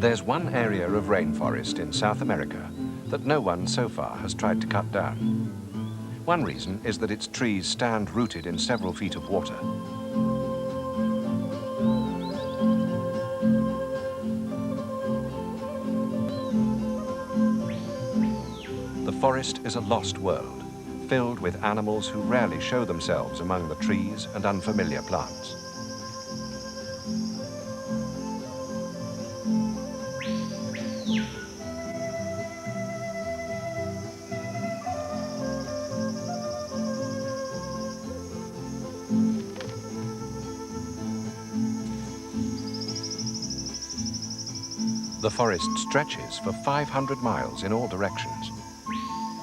There's one area of rainforest in South America that no one so far has tried to cut down. One reason is that its trees stand rooted in several feet of water. The forest is a lost world, filled with animals who rarely show themselves among the trees and unfamiliar plants. The forest stretches for 500 miles in all directions.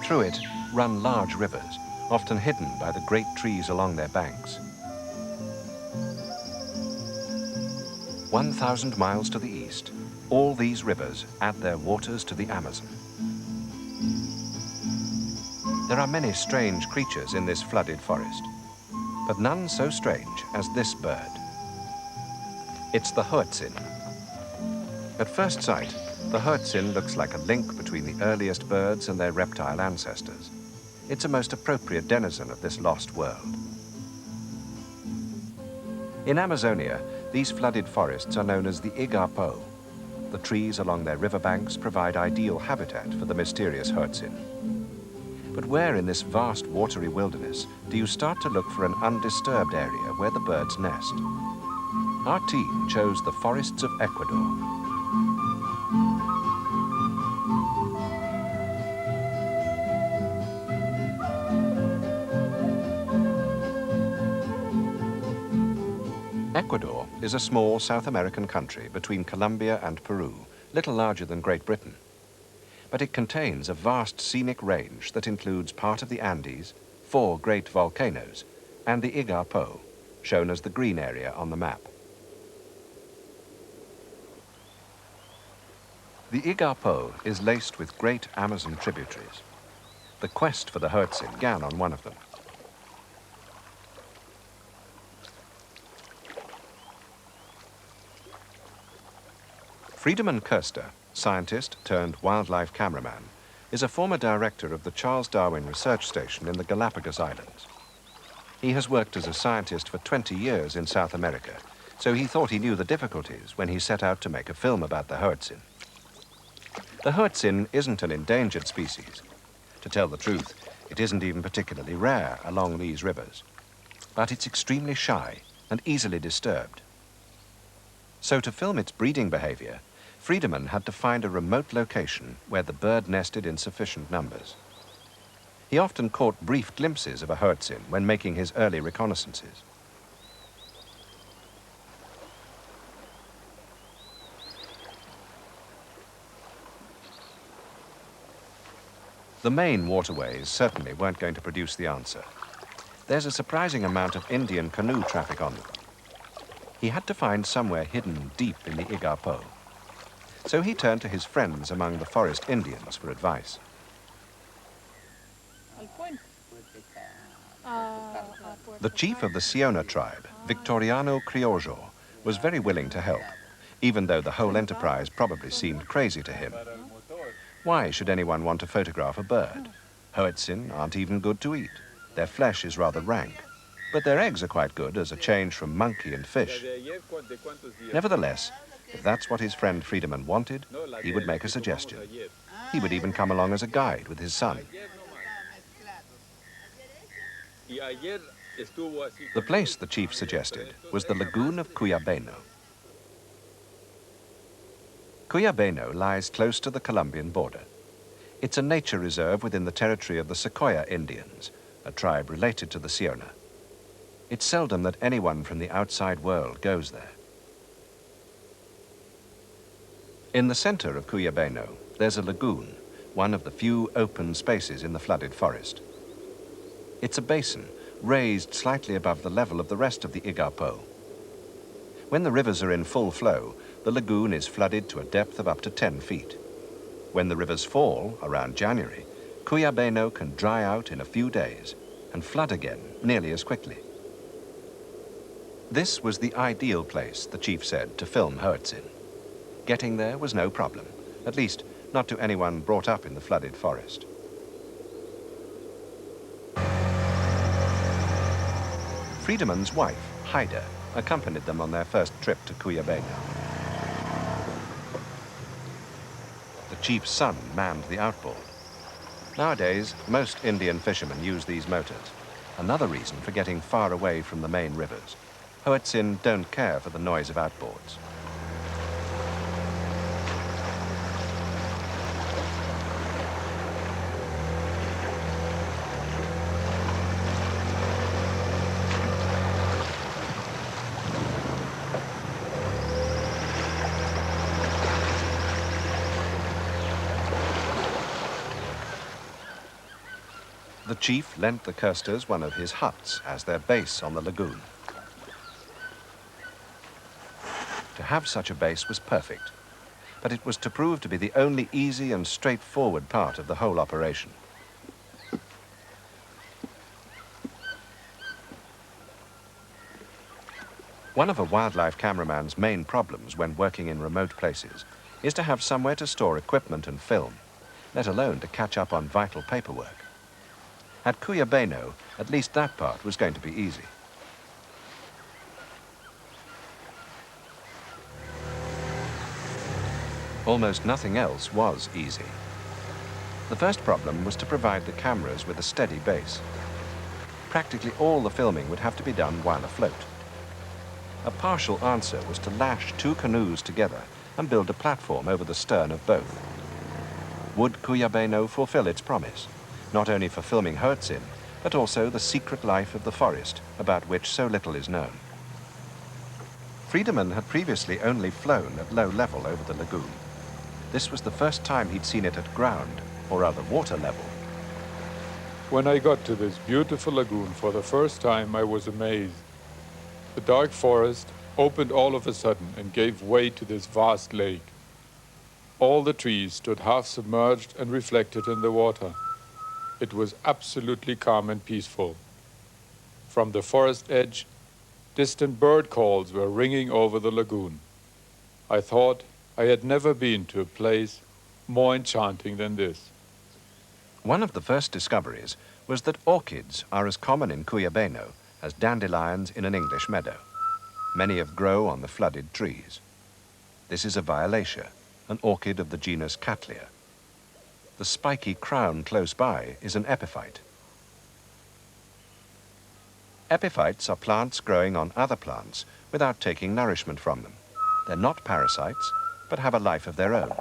Through it run large rivers, often hidden by the great trees along their banks. 1,000 miles to the east, all these rivers add their waters to the Amazon. There are many strange creatures in this flooded forest, but none so strange as this bird. It's the hoatzin. At first sight, the hoatzin looks like a link between the earliest birds and their reptile ancestors. It's a most appropriate denizen of this lost world. In Amazonia, these flooded forests are known as the igapo. The trees along their riverbanks provide ideal habitat for the mysterious hoatzin. But where in this vast watery wilderness do you start to look for an undisturbed area where the birds nest? Our team chose the forests of Ecuador. Ecuador is a small South American country between Colombia and Peru, little larger than Great Britain. But it contains a vast scenic range that includes part of the Andes, 4 great volcanoes, and the igapo, shown as the green area on the map. The igapo is laced with great Amazon tributaries. The quest for the hoatzin began on one of them. Friedemann Koester, scientist turned wildlife cameraman, is a former director of the Charles Darwin Research Station in the Galapagos Islands. He has worked as a scientist for 20 years in South America, so he thought he knew the difficulties when he set out to make a film about the hoatzin. The hoatzin isn't an endangered species. To tell the truth, it isn't even particularly rare along these rivers. But it's extremely shy and easily disturbed. So to film its breeding behavior, Friedemann had to find a remote location where the bird nested in sufficient numbers. He often caught brief glimpses of a hoatzin when making his early reconnaissances. The main waterways certainly weren't going to produce the answer. There's a surprising amount of Indian canoe traffic on them. He had to find somewhere hidden deep in the igapo. So he turned to his friends among the forest Indians for advice. The chief of the Siona tribe, Victoriano Criollo, was very willing to help, even though the whole enterprise probably seemed crazy to him. Why should anyone want to photograph a bird? Hoatzin aren't even good to eat. Their flesh is rather rank, but their eggs are quite good as a change from monkey and fish. Nevertheless, if that's what his friend Friedemann wanted, he would make a suggestion. He would even come along as a guide with his son. The place the chief suggested was the lagoon of Cuyabeno. Cuyabeno lies close to the Colombian border. It's a nature reserve within the territory of the Secoya Indians, a tribe related to the Siona. It's seldom that anyone from the outside world goes there. In the center of Cuyabeno, there's a lagoon, one of the few open spaces in the flooded forest. It's a basin, raised slightly above the level of the rest of the igapo. When the rivers are in full flow, the lagoon is flooded to a depth of up to 10 feet. When the rivers fall, around January, Cuyabeno can dry out in a few days and flood again nearly as quickly. This was the ideal place, the chief said, to film hoatzin. Getting there was no problem, at least not to anyone brought up in the flooded forest. Friedeman's wife, Haida, accompanied them on their first trip to Cuyabeno. The chief's son manned the outboard. Nowadays, most Indian fishermen use these motors, another reason for getting far away from the main rivers. Hoatzin don't care for the noise of outboards. The chief lent the Kirsters one of his huts as their base on the lagoon. To have such a base was perfect, but it was to prove to be the only easy and straightforward part of the whole operation. One of a wildlife cameraman's main problems when working in remote places is to have somewhere to store equipment and film, let alone to catch up on vital paperwork. At Cuyabeno, at least that part was going to be easy. Almost nothing else was easy. The first problem was to provide the cameras with a steady base. Practically all the filming would have to be done while afloat. A partial answer was to lash two canoes together and build a platform over the stern of both. Would Cuyabeno fulfill its promise, not only for filming hoatzin, but also the secret life of the forest about which so little is known? Friedemann had previously only flown at low level over the lagoon. This was the first time he'd seen it at ground, or rather water level. When I got to this beautiful lagoon for the first time, I was amazed. The dark forest opened all of a sudden and gave way to this vast lake. All the trees stood half submerged and reflected in the water. It was absolutely calm and peaceful. From the forest edge, distant bird calls were ringing over the lagoon. I thought I had never been to a place more enchanting than this. One of the first discoveries was that orchids are as common in Cuyabeno as dandelions in an English meadow. Many of grow on the flooded trees. This is a violacia, an orchid of the genus Cattleya. The spiky crown close by is an epiphyte. Epiphytes are plants growing on other plants without taking nourishment from them. They're not parasites, but have a life of their own.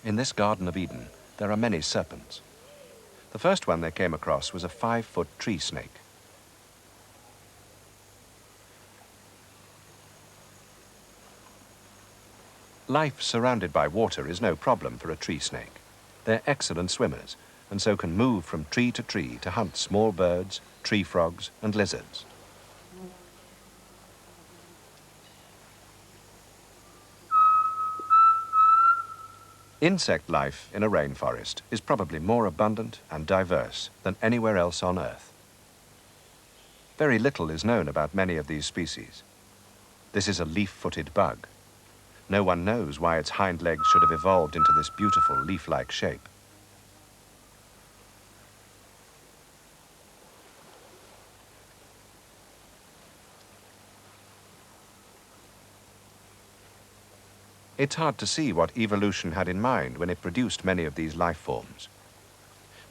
In this Garden of Eden, there are many serpents. The first one they came across was a 5-foot tree snake. Life surrounded by water is no problem for a tree snake. They're excellent swimmers, and so can move from tree to hunt small birds, tree frogs, and lizards. Insect life in a rainforest is probably more abundant and diverse than anywhere else on Earth. Very little is known about many of these species. This is a leaf-footed bug. No one knows why its hind legs should have evolved into this beautiful leaf-like shape. It's hard to see what evolution had in mind when it produced many of these life forms.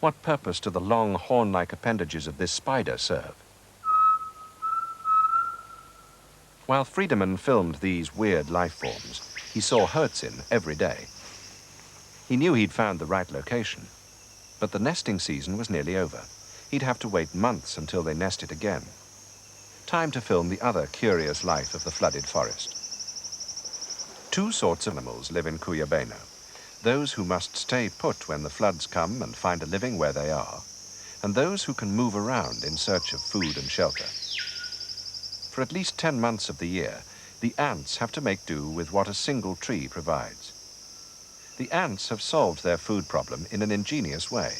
What purpose do the long horn-like appendages of this spider serve? While Friedemann filmed these weird life forms, he saw hoatzin every day. He knew he'd found the right location, but the nesting season was nearly over. He'd have to wait months until they nested again. Time to film the other curious life of the flooded forest. Two sorts of animals live in Cuyabeno: those who must stay put when the floods come and find a living where they are, and those who can move around in search of food and shelter. For at least 10 months of the year, the ants have to make do with what a single tree provides. The ants have solved their food problem in an ingenious way.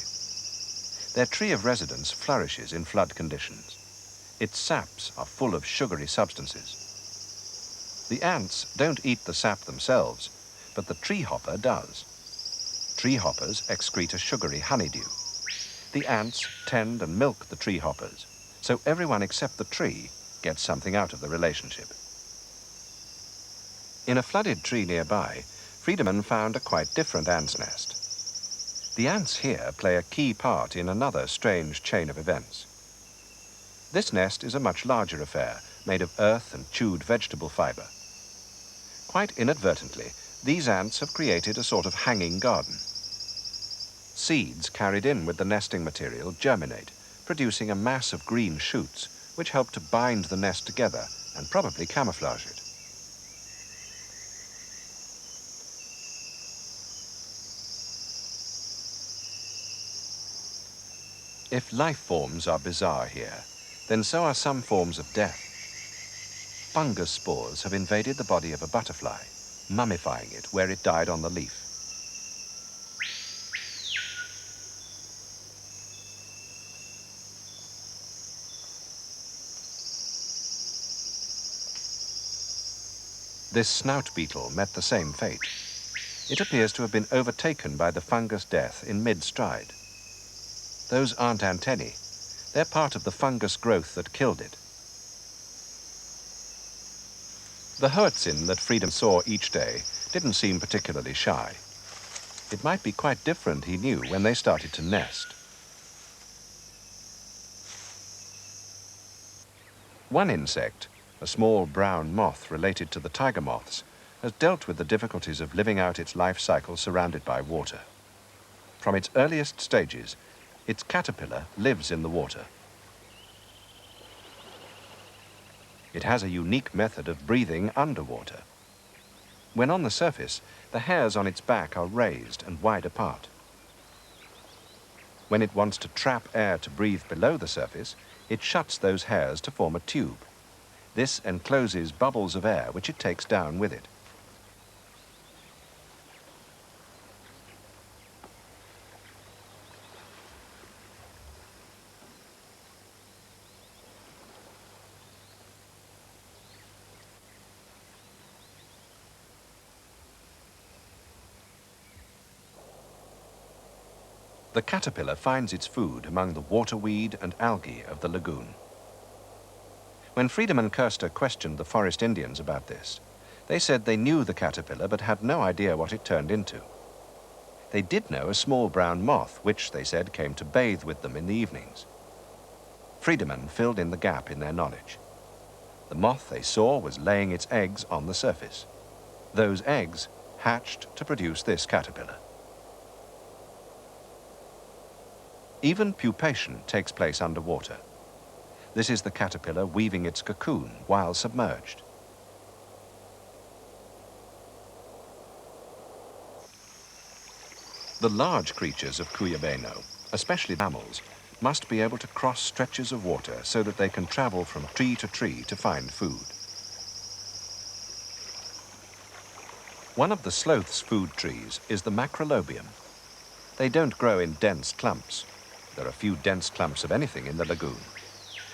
Their tree of residence flourishes in flood conditions. Its saps are full of sugary substances. The ants don't eat the sap themselves, but the tree hopper does. Tree hoppers excrete a sugary honeydew. The ants tend and milk the tree hoppers, so everyone except the tree gets something out of the relationship. In a flooded tree nearby, Friedemann found a quite different ant's nest. The ants here play a key part in another strange chain of events. This nest is a much larger affair, made of earth and chewed vegetable fiber. Quite inadvertently, these ants have created a sort of hanging garden. Seeds carried in with the nesting material germinate, producing a mass of green shoots, which help to bind the nest together and probably camouflage it. If life forms are bizarre here, then so are some forms of death. Fungus spores have invaded the body of a butterfly, mummifying it where it died on the leaf. This snout beetle met the same fate. It appears to have been overtaken by the fungus death in mid-stride. Those aren't antennae. They're part of the fungus growth that killed it. The hoatzin that Friedemann saw each day didn't seem particularly shy. It might be quite different, he knew, when they started to nest. One insect, a small brown moth related to the tiger moths, has dealt with the difficulties of living out its life cycle surrounded by water. From its earliest stages, its caterpillar lives in the water. It has a unique method of breathing underwater. When on the surface, the hairs on its back are raised and wide apart. When it wants to trap air to breathe below the surface, it shuts those hairs to form a tube. This encloses bubbles of air which it takes down with it. The caterpillar finds its food among the waterweed and algae of the lagoon. When Friedemann Koester questioned the forest Indians about this, they said they knew the caterpillar but had no idea what it turned into. They did know a small brown moth, which, they said, came to bathe with them in the evenings. Friedemann filled in the gap in their knowledge. The moth they saw was laying its eggs on the surface. Those eggs hatched to produce this caterpillar. Even pupation takes place underwater. This is the caterpillar weaving its cocoon while submerged. The large creatures of Cuyabeno, especially mammals, must be able to cross stretches of water so that they can travel from tree to find food. One of the sloth's food trees is the macrolobium. They don't grow in dense clumps. There are few dense clumps of anything in the lagoon.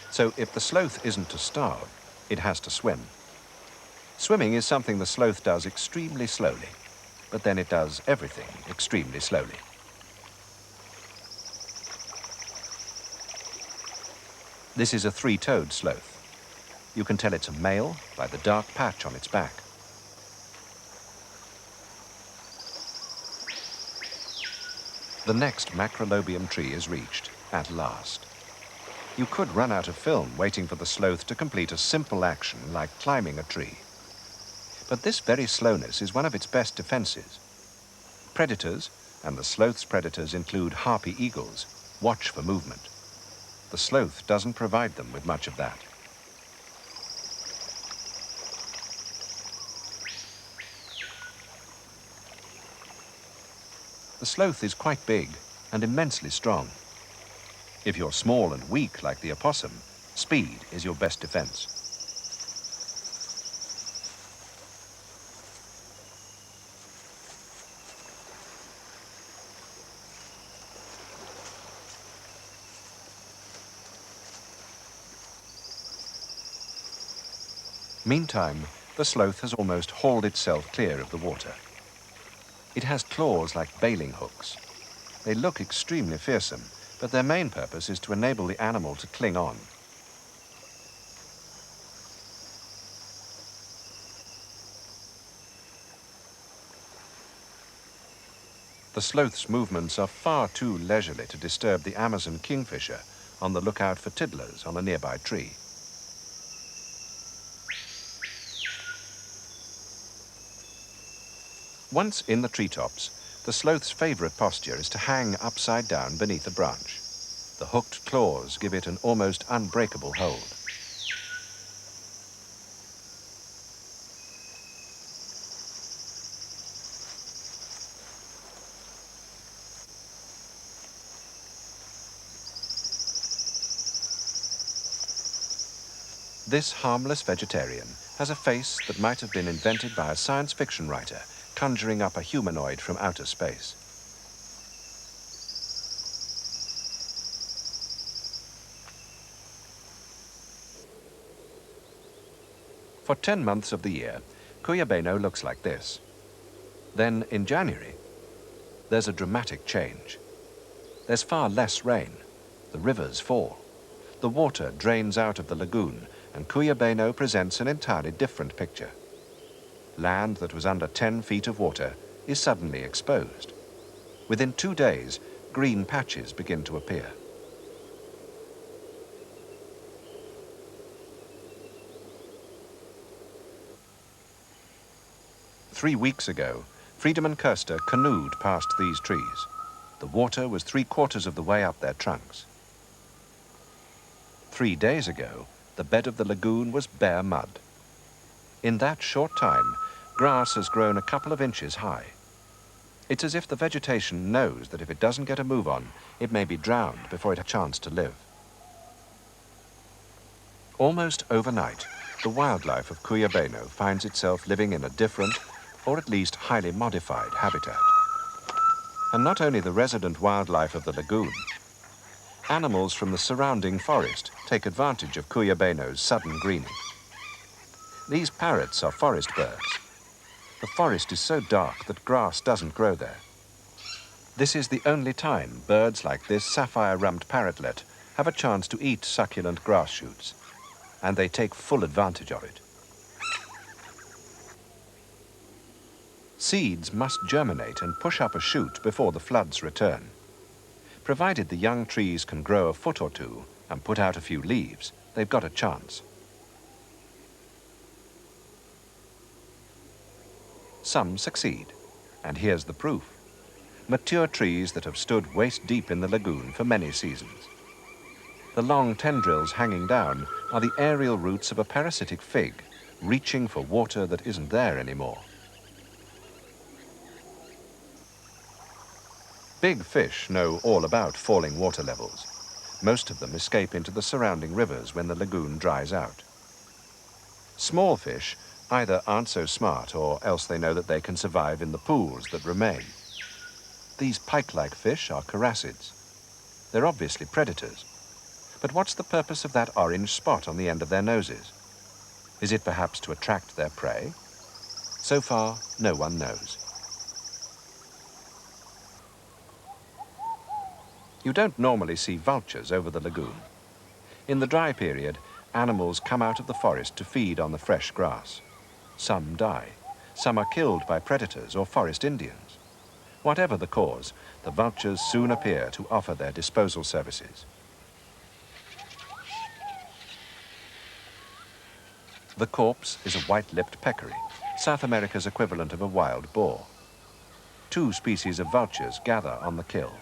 So if the sloth isn't to starve, it has to swim. Swimming is something the sloth does extremely slowly, but then it does everything extremely slowly. This is a three-toed sloth. You can tell it's a male by the dark patch on its back. The next macrolobium tree is reached, at last. You could run out of film waiting for the sloth to complete a simple action like climbing a tree. But this very slowness is one of its best defenses. Predators, and the sloth's predators include harpy eagles, watch for movement. The sloth doesn't provide them with much of that. The sloth is quite big and immensely strong. If you're small and weak like the opossum, speed is your best defense. Meantime, the sloth has almost hauled itself clear of the water. It has claws like bailing hooks. They look extremely fearsome, but their main purpose is to enable the animal to cling on. The sloth's movements are far too leisurely to disturb the Amazon kingfisher on the lookout for tiddlers on a nearby tree. Once in the treetops, the sloth's favorite posture is to hang upside down beneath a branch. The hooked claws give it an almost unbreakable hold. This harmless vegetarian has a face that might have been invented by a science fiction writer conjuring up a humanoid from outer space. For 10 months of the year, Cuyabeno looks like this. Then in January, there's a dramatic change. There's far less rain. The rivers fall. The water drains out of the lagoon, and Cuyabeno presents an entirely different picture. Land that was under 10 feet of water is suddenly exposed. Within 2 days, green patches begin to appear. Three weeks ago, Freedom and Kirster canoed past these trees. The water was 3/4 of the way up their trunks. 3 days ago, the bed of the lagoon was bare mud. In that short time, grass has grown a couple of inches high. It's as if the vegetation knows that if it doesn't get a move on, it may be drowned before it has a chance to live. Almost overnight, the wildlife of Cuyabeno finds itself living in a different, or at least highly modified, habitat. And not only the resident wildlife of the lagoon, animals from the surrounding forest take advantage of Cuyabeno's sudden greening. These parrots are forest birds. The forest is so dark that grass doesn't grow there. This is the only time birds like this sapphire-rumped parrotlet have a chance to eat succulent grass shoots, and they take full advantage of it. Seeds must germinate and push up a shoot before the floods return. Provided the young trees can grow a foot or two and put out a few leaves, they've got a chance. Some succeed, and here's the proof. Mature trees that have stood waist-deep in the lagoon for many seasons. The long tendrils hanging down are the aerial roots of a parasitic fig, reaching for water that isn't there anymore. Big fish know all about falling water levels. Most of them escape into the surrounding rivers when the lagoon dries out. Small fish either aren't so smart or else they know that they can survive in the pools that remain. These pike-like fish are characids. They're obviously predators. But what's the purpose of that orange spot on the end of their noses? Is it perhaps to attract their prey? So far, no one knows. You don't normally see vultures over the lagoon. In the dry period, animals come out of the forest to feed on the fresh grass. Some die. Some are killed by predators or forest Indians. Whatever the cause, the vultures soon appear to offer their disposal services. The corpse is a white-lipped peccary, South America's equivalent of a wild boar. 2 species of vultures gather on the kill.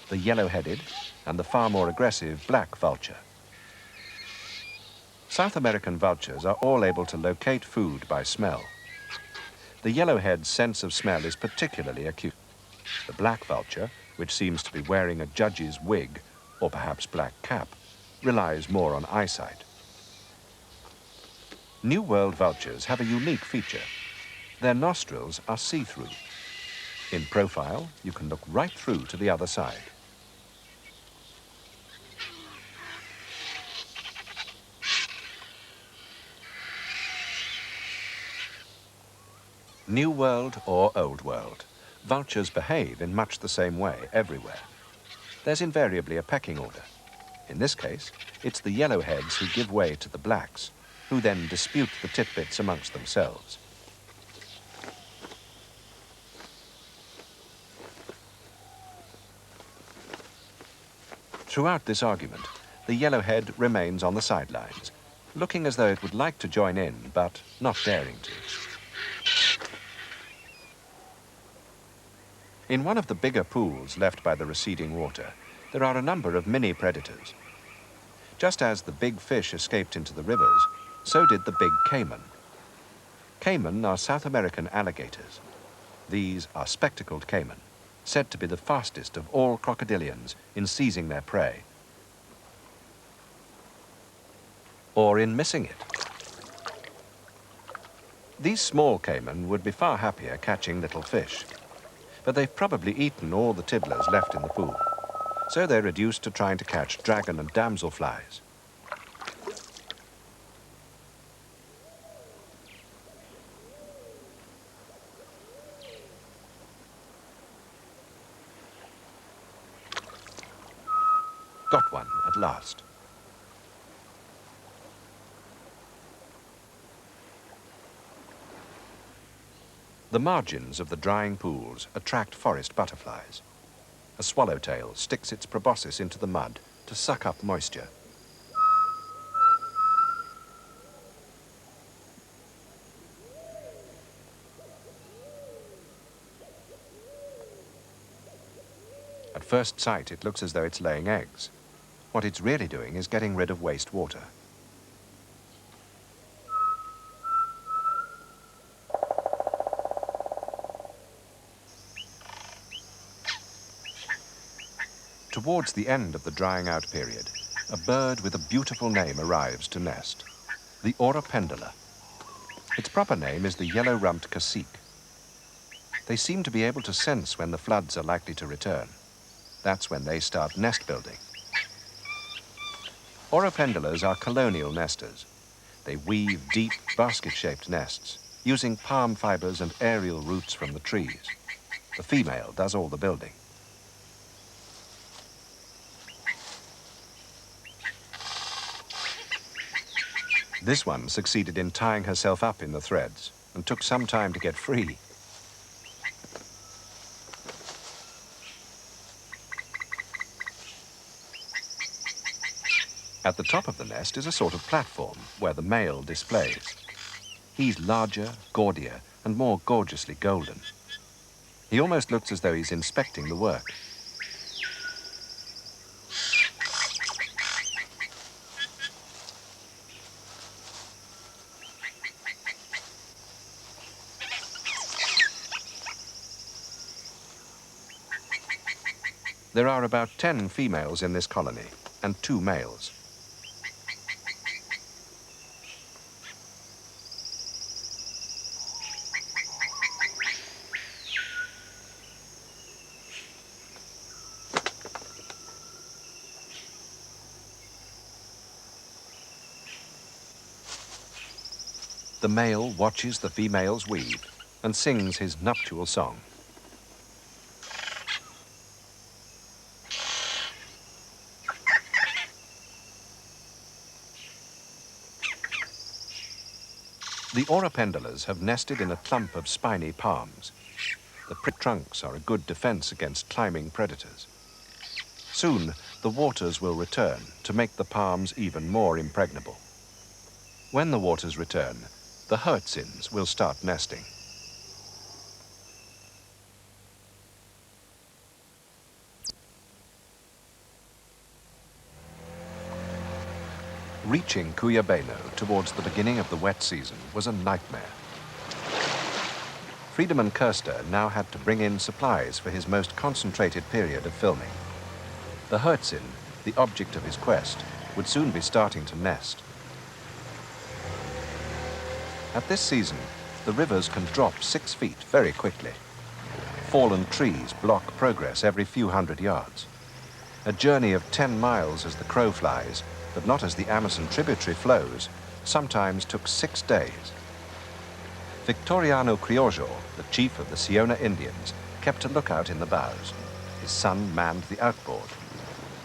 The yellow-headed and the far more aggressive black vulture. South American vultures are all able to locate food by smell. The yellowhead's sense of smell is particularly acute. The black vulture, which seems to be wearing a judge's wig, or perhaps black cap, relies more on eyesight. New World vultures have a unique feature. Their nostrils are see-through. In profile, you can look right through to the other side. New World or Old World, vultures behave in much the same way everywhere. There's invariably a pecking order. In this case, it's the yellowheads who give way to the blacks, who then dispute the titbits amongst themselves. Throughout this argument, the yellowhead remains on the sidelines, looking as though it would like to join in, but not daring to. In one of the bigger pools left by the receding water, there are a number of mini predators. Just as the big fish escaped into the rivers, so did the big caiman. Caiman are South American alligators. These are spectacled caiman, said to be the fastest of all crocodilians in seizing their prey, or in missing it. These small caiman would be far happier catching little fish, but they've probably eaten all the tibblers left in the pool, so they're reduced to trying to catch dragon and damselflies. Got one at last. The margins of the drying pools attract forest butterflies. A swallowtail sticks its proboscis into the mud to suck up moisture. At first sight, it looks as though it's laying eggs. What it's really doing is getting rid of waste water. Towards the end of the drying out period, a bird with a beautiful name arrives to nest, the orapendula. Its proper name is the yellow-rumped cacique. They seem to be able to sense when the floods are likely to return. That's when they start nest building. Orapendulas are colonial nesters. They weave deep, basket-shaped nests, using palm fibers and aerial roots from the trees. The female does all the building. This one succeeded in tying herself up in the threads and took some time to get free. At the top of the nest is a sort of platform where the male displays. He's larger, gaudier, and more gorgeously golden. He almost looks as though he's inspecting the work. There are about 10 females in this colony and 2 males. The male watches the females weave and sings his nuptial song. The orapendulas have nested in a clump of spiny palms. The pricked trunks are a good defense against climbing predators. Soon, the waters will return to make the palms even more impregnable. When the waters return, the hoatzins will start nesting. Reaching Cuyabeno towards the beginning of the wet season was a nightmare. Friedemann Kirster now had to bring in supplies for his most concentrated period of filming. The hoatzin, the object of his quest, would soon be starting to nest. At this season, the rivers can drop 6 feet very quickly. Fallen trees block progress every few hundred yards. A journey of 10 miles as the crow flies, but not as the Amazon tributary flows, sometimes took 6 days. Victoriano Criollo, the chief of the Siona Indians, kept a lookout in the bows. His son manned the outboard,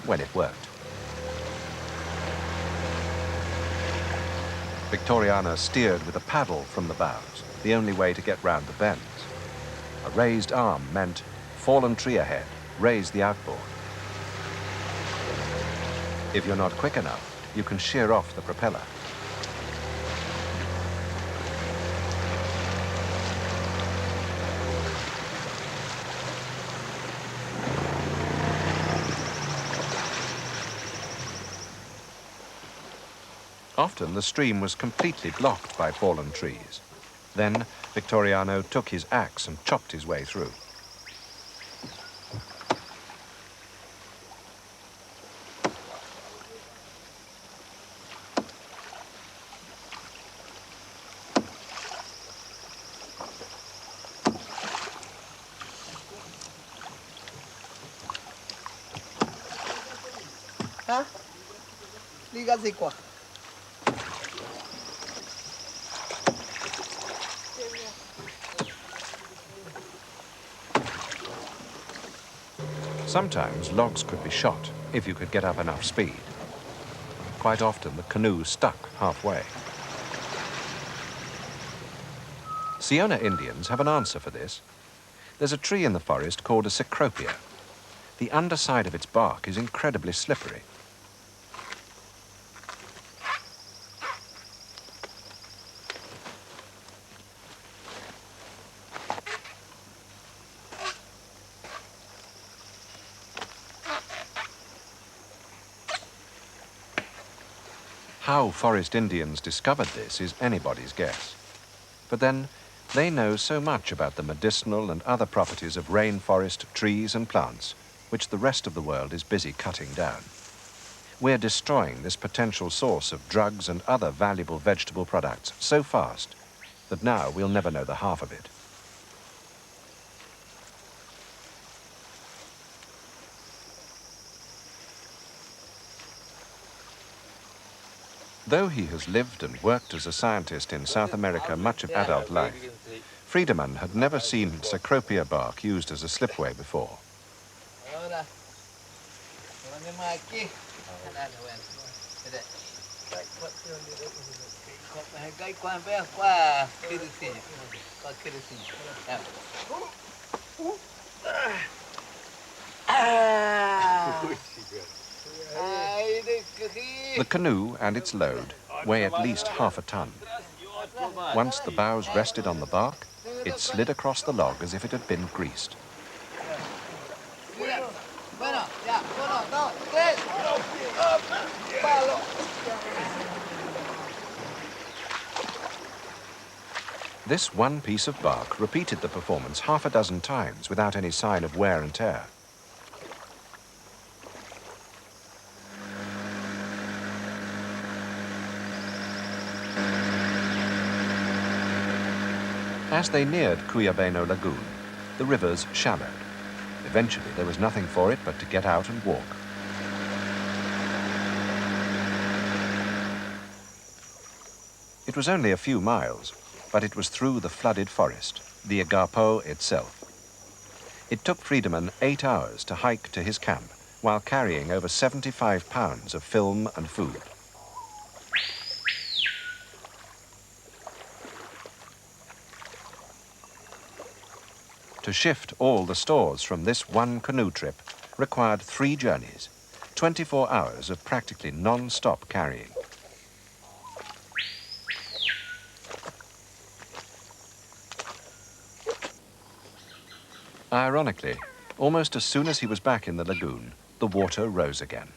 when it worked. Victoriano steered with a paddle from the bows, the only way to get round the bends. A raised arm meant fallen tree ahead, raise the outboard. If you're not quick enough, you can shear off the propeller. Often the stream was completely blocked by fallen trees. Then Victoriano took his axe and chopped his way through. Hả? Đi gắn dịch quả? Sometimes logs could be shot if you could get up enough speed. Quite often the canoe stuck halfway. Siona Indians have an answer for this. There's a tree in the forest called a cecropia. The underside of its bark is incredibly slippery. How forest Indians discovered this is anybody's guess. But then, they know so much about the medicinal and other properties of rainforest, trees and plants, which the rest of the world is busy cutting down. We're destroying this potential source of drugs and other valuable vegetable products so fast that now we'll never know the half of it. Though he has lived and worked as a scientist in South America much of adult life, Friedemann had never seen cecropia bark used as a slipway before. The canoe and its load weigh at least half a ton. Once the bows rested on the bark, it slid across the log as if it had been greased. This one piece of bark repeated the performance half a dozen times without any sign of wear and tear. As they neared Cuyabeno Lagoon, the rivers shallowed. Eventually, there was nothing for it but to get out and walk. It was only a few miles, but it was through the flooded forest, the igapo itself. It took Friedemann 8 hours to hike to his camp while carrying over 75 pounds of film and food. To shift all the stores from this one canoe trip required 3 journeys, 24 hours of practically non-stop carrying. Ironically, almost as soon as he was back in the lagoon, the water rose again.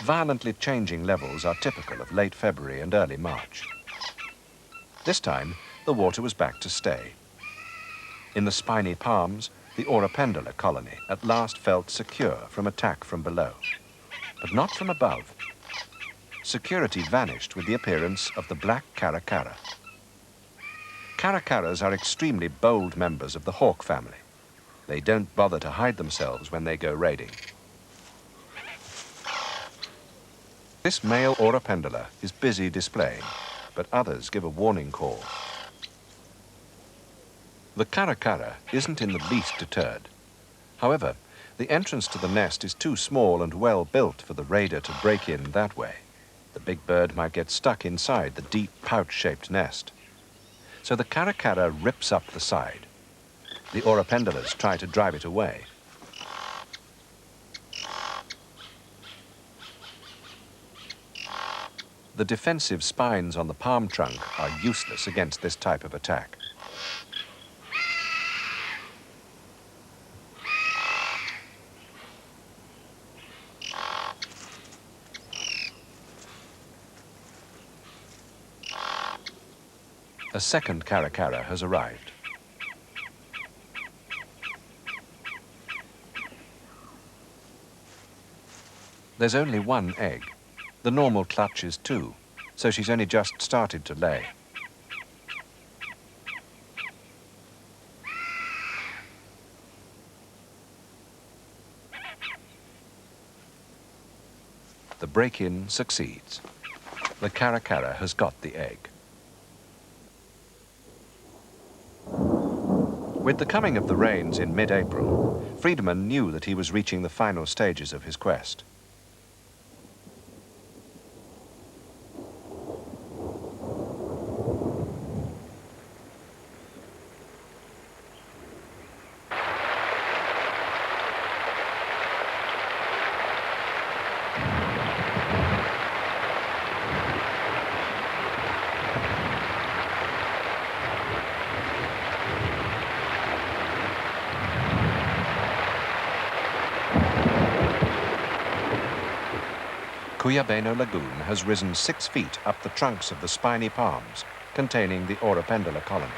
Violently changing levels are typical of late February and early March. This time, the water was back to stay. In the spiny palms, the Orapendula colony at last felt secure from attack from below, but not from above. Security vanished with the appearance of the black caracara. Caracaras are extremely bold members of the hawk family. They don't bother to hide themselves when they go raiding. This male Orapendula is busy displaying, but others give a warning call. The caracara isn't in the least deterred. However, the entrance to the nest is too small and well built for the raider to break in that way. The big bird might get stuck inside the deep pouch-shaped nest. So the caracara rips up the side. The oropendulas try to drive it away. The defensive spines on the palm trunk are useless against this type of attack. A second caracara has arrived. There's only one egg. The normal clutch is 2, so she's only just started to lay. The break-in succeeds. The caracara has got the egg. With the coming of the rains in mid-April, Friedemann knew that he was reaching the final stages of his quest. Cuyabeno Lagoon has risen 6 feet up the trunks of the spiny palms containing the oropendula colony.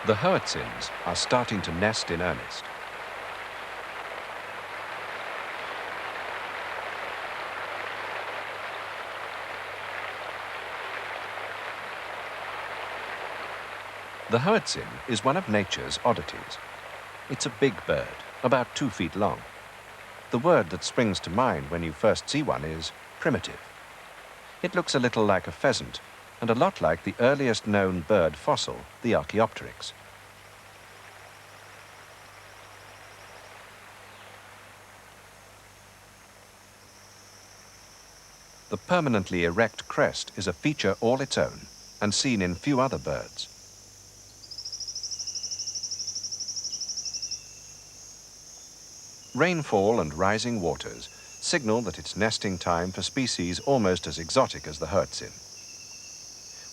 The hoatzins are starting to nest in earnest. The hoatzin is one of nature's oddities. It's a big bird, about 2 feet long. The word that springs to mind when you first see one is primitive. It looks a little like a pheasant and a lot like the earliest known bird fossil, the Archaeopteryx. The permanently erect crest is a feature all its own and seen in few other birds. Rainfall and rising waters signal that it's nesting time for species almost as exotic as the hoatzin.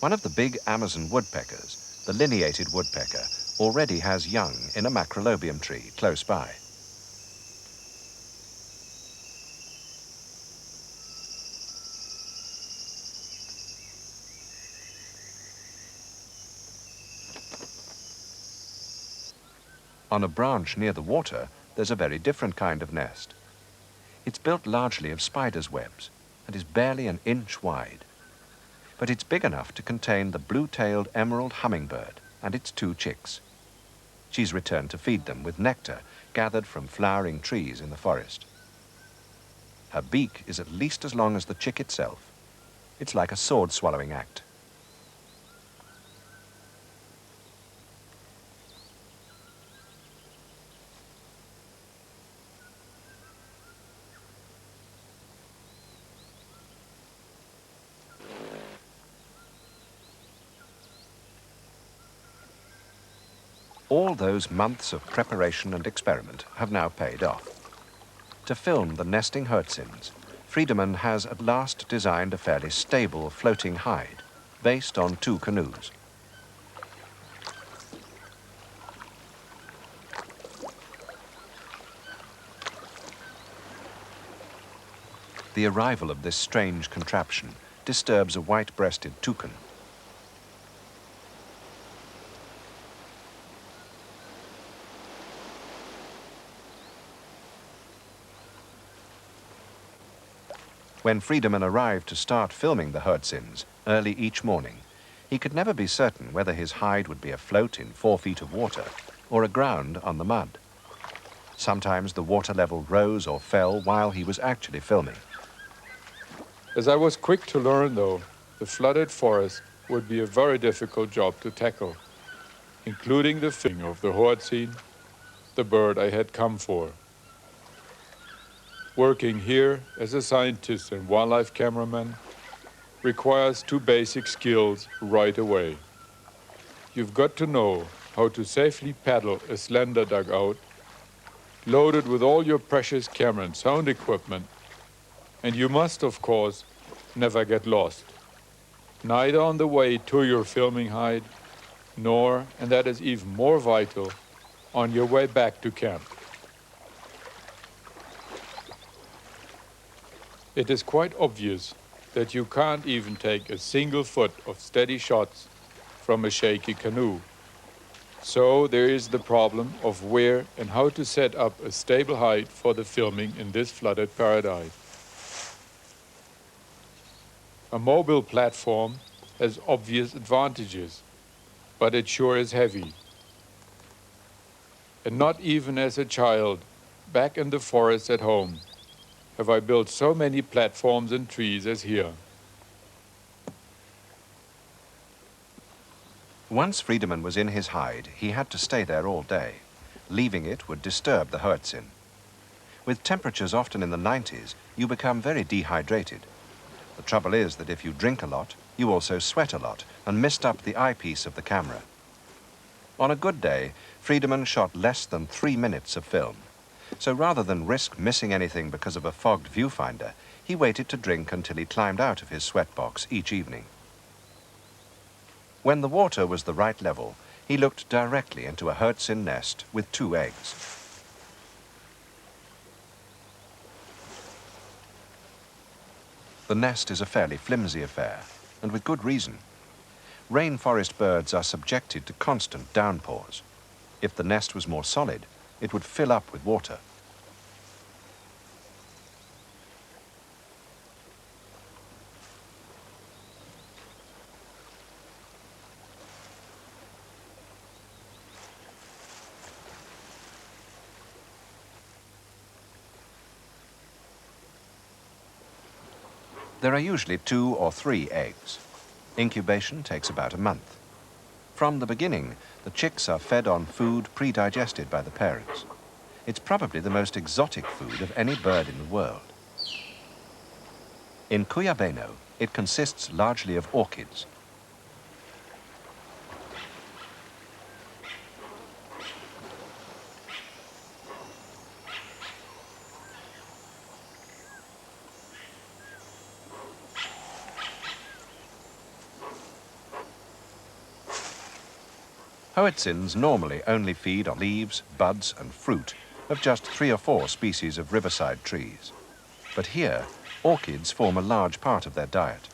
One of the big Amazon woodpeckers, the lineated woodpecker, already has young in a macrolobium tree close by. On a branch near the water, there's a very different kind of nest. It's built largely of spiders' webs and is barely an inch wide. But it's big enough to contain the blue-tailed emerald hummingbird and its 2 chicks. She's returned to feed them with nectar gathered from flowering trees in the forest. Her beak is at least as long as the chick itself. It's like a sword-swallowing act. All those months of preparation and experiment have now paid off. To film the nesting hoatzins, Friedemann has at last designed a fairly stable floating hide based on 2 canoes. The arrival of this strange contraption disturbs a white-breasted toucan. When Friedemann arrived to start filming the hoatzins, early each morning, he could never be certain whether his hide would be afloat in 4 feet of water or aground on the mud. Sometimes the water level rose or fell while he was actually filming. As I was quick to learn, though, the flooded forest would be a very difficult job to tackle, including the filming of the hoatzin, the bird I had come for. Working here as a scientist and wildlife cameraman requires 2 basic skills right away. You've got to know how to safely paddle a slender dugout, loaded with all your precious camera and sound equipment, and you must, of course, never get lost, neither on the way to your filming hide, nor, and that is even more vital, on your way back to camp. It is quite obvious that you can't even take a single foot of steady shots from a shaky canoe. So there is the problem of where and how to set up a stable hide for the filming in this flooded paradise. A mobile platform has obvious advantages, but it sure is heavy. And not even as a child, back in the forest at home, have I built so many platforms and trees as here. Once Friedemann was in his hide, he had to stay there all day. Leaving it would disturb the hoatzin. With temperatures often in the 90s, you become very dehydrated. The trouble is that if you drink a lot, you also sweat a lot and mist up the eyepiece of the camera. On a good day, Friedemann shot less than 3 minutes of film. So rather than risk missing anything because of a fogged viewfinder, he waited to drink until he climbed out of his sweatbox each evening. When the water was the right level, he looked directly into a hoatzin nest with 2 eggs. The nest is a fairly flimsy affair, and with good reason. Rainforest birds are subjected to constant downpours. If the nest was more solid, it would fill up with water. There are usually 2 or 3 eggs. Incubation takes about a month. From the beginning, the chicks are fed on food pre-digested by the parents. It's probably the most exotic food of any bird in the world. In Cuyabeno, it consists largely of orchids. Hoatzins normally only feed on leaves, buds, and fruit of just 3 or 4 species of riverside trees. But here, orchids form a large part of their diet.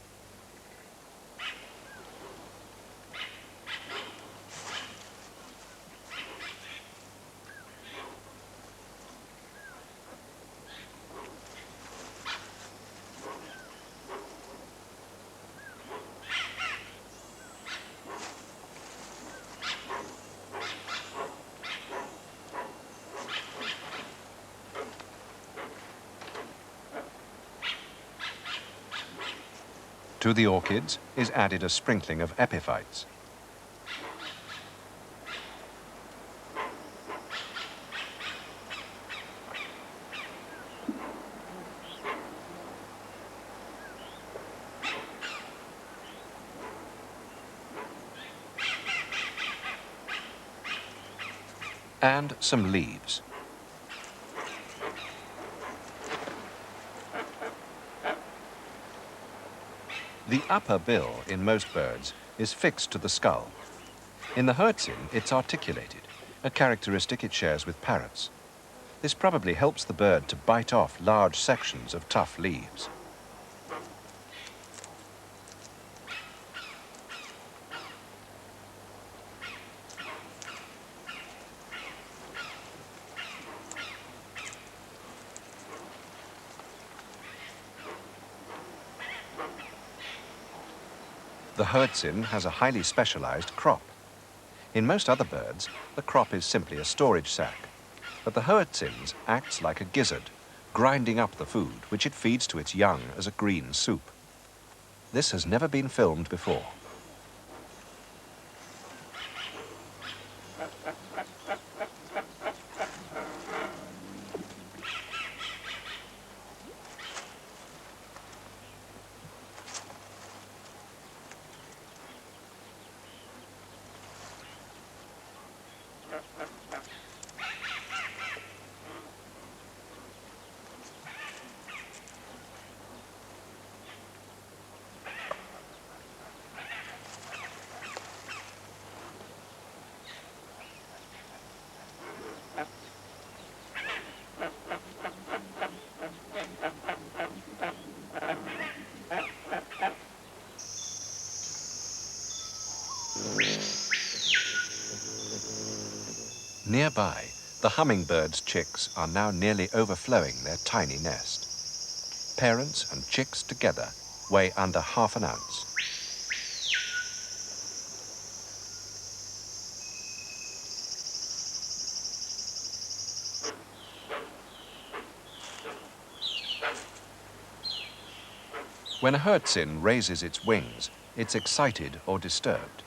To the orchids is added a sprinkling of epiphytes. And some leaves. The upper bill in most birds is fixed to the skull. In the hoatzin, it's articulated, a characteristic it shares with parrots. This probably helps the bird to bite off large sections of tough leaves. The hoatzin has a highly specialized crop. In most other birds, the crop is simply a storage sac, but the hoatzin acts like a gizzard, grinding up the food which it feeds to its young as a green soup. This has never been filmed before. Nearby, the hummingbird's chicks are now nearly overflowing their tiny nest. Parents and chicks together weigh under half an ounce. When a hoatzin raises its wings, it's excited or disturbed.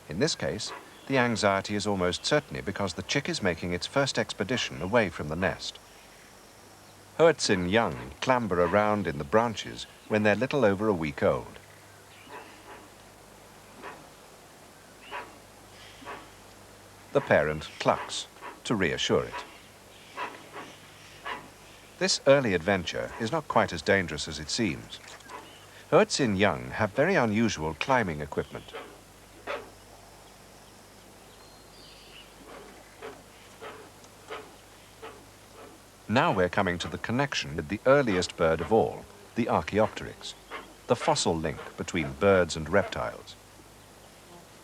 In this case, the anxiety is almost certainly because the chick is making its first expedition away from the nest. Hoatzin young clamber around in the branches when they're little over a week old. The parent clucks to reassure it. This early adventure is not quite as dangerous as it seems. Hoatzin young have very unusual climbing equipment. Now we're coming to the connection with the earliest bird of all, the Archaeopteryx, the fossil link between birds and reptiles.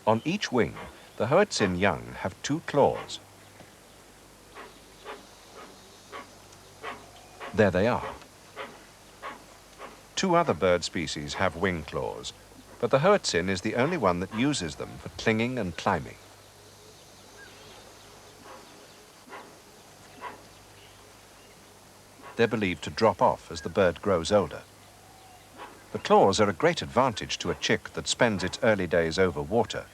On each wing, the hoatzin young have two claws. There they are. Two other bird species have wing claws, but the hoatzin is the only one that uses them for clinging and climbing. They're believed to drop off as the bird grows older. The claws are a great advantage to a chick that spends its early days over water.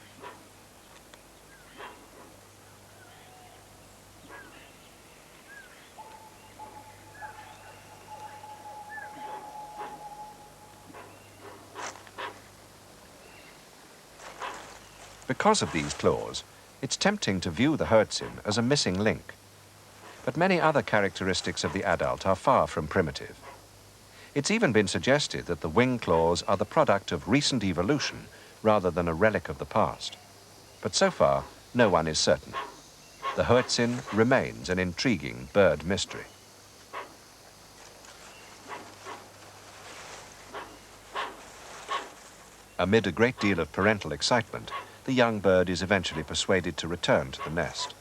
Because of these claws, it's tempting to view the hoatzin as a missing link. But many other characteristics of the adult are far from primitive. It's even been suggested that the wing claws are the product of recent evolution rather than a relic of the past. But so far, no one is certain. The hoatzin remains an intriguing bird mystery. Amid a great deal of parental excitement, the young bird is eventually persuaded to return to the nest.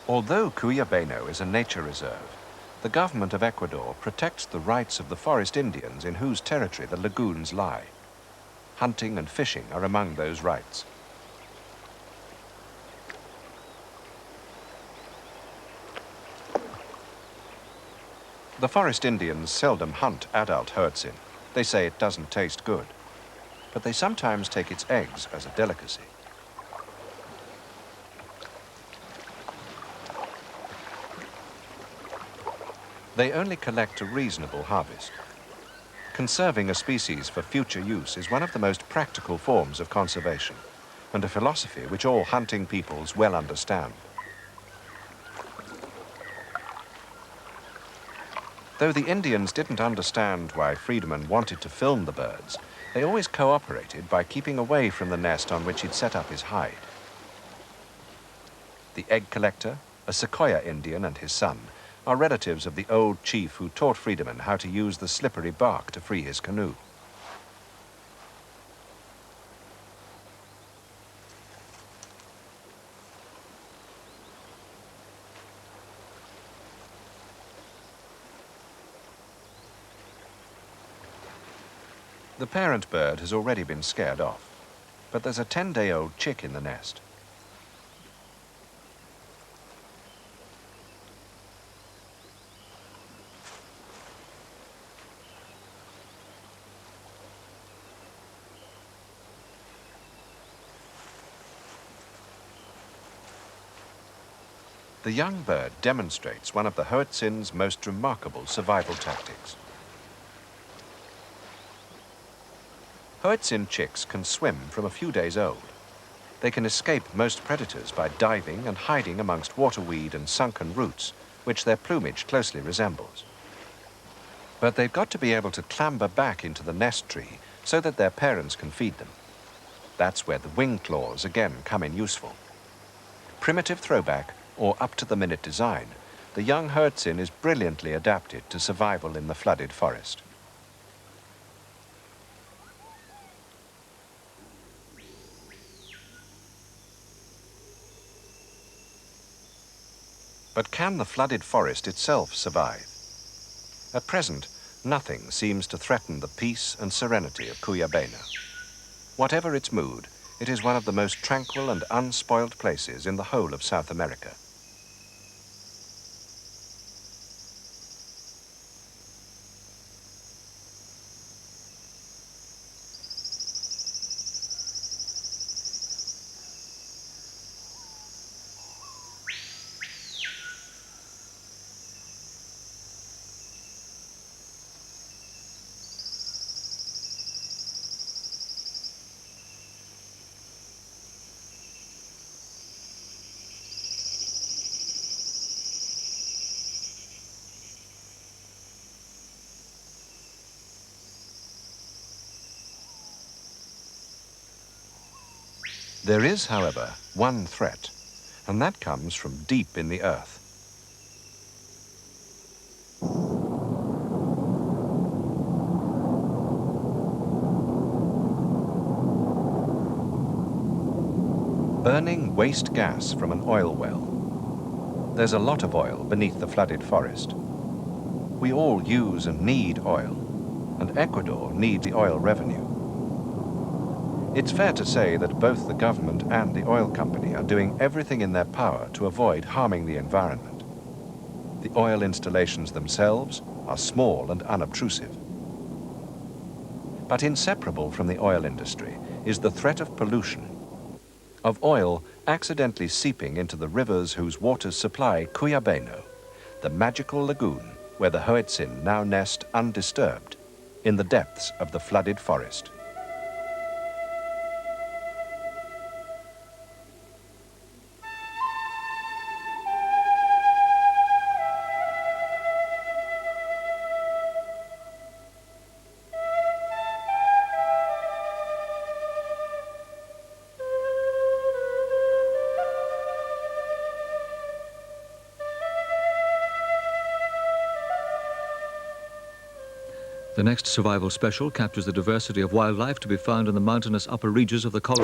Although Cuyabeno is a nature reserve, the government of Ecuador protects the rights of the forest Indians in whose territory the lagoons lie. Hunting and fishing are among those rights. The forest Indians seldom hunt adult hoatzin. They say it doesn't taste good, but they sometimes take its eggs as a delicacy. They only collect a reasonable harvest. Conserving a species for future use is one of the most practical forms of conservation, and a philosophy which all hunting peoples well understand. Though the Indians didn't understand why Friedemann wanted to film the birds, they always cooperated by keeping away from the nest on which he'd set up his hide. The egg collector, a Sequoia Indian, and his son are relatives of the old chief who taught Friedemann how to use the slippery bark to free his canoe. The parent bird has already been scared off, but there's a 10-day-old chick in the nest. The young bird demonstrates one of the hoatzin's most remarkable survival tactics. Hoatzin chicks can swim from a few days old. They can escape most predators by diving and hiding amongst waterweed and sunken roots, which their plumage closely resembles. But they've got to be able to clamber back into the nest tree so that their parents can feed them. That's where the wing claws again come in useful. Primitive throwback or up-to-the-minute design, the young hoatzin is brilliantly adapted to survival in the flooded forest. But can the flooded forest itself survive? At present, nothing seems to threaten the peace and serenity of Cuyabeno. Whatever its mood, it is one of the most tranquil and unspoilt places in the whole of South America. There is, however, one threat, and that comes from deep in the earth. Burning waste gas from an oil well. There's a lot of oil beneath the flooded forest. We all use and need oil, and Ecuador needs the oil revenue. It's fair to say that both the government and the oil company are doing everything in their power to avoid harming the environment. The oil installations themselves are small and unobtrusive. But inseparable from the oil industry is the threat of pollution, of oil accidentally seeping into the rivers whose waters supply Cuyabeno, the magical lagoon where the hoatzin now nest undisturbed in the depths of the flooded forest. The next survival special captures the diversity of wildlife to be found in the mountainous upper reaches of the Colorado.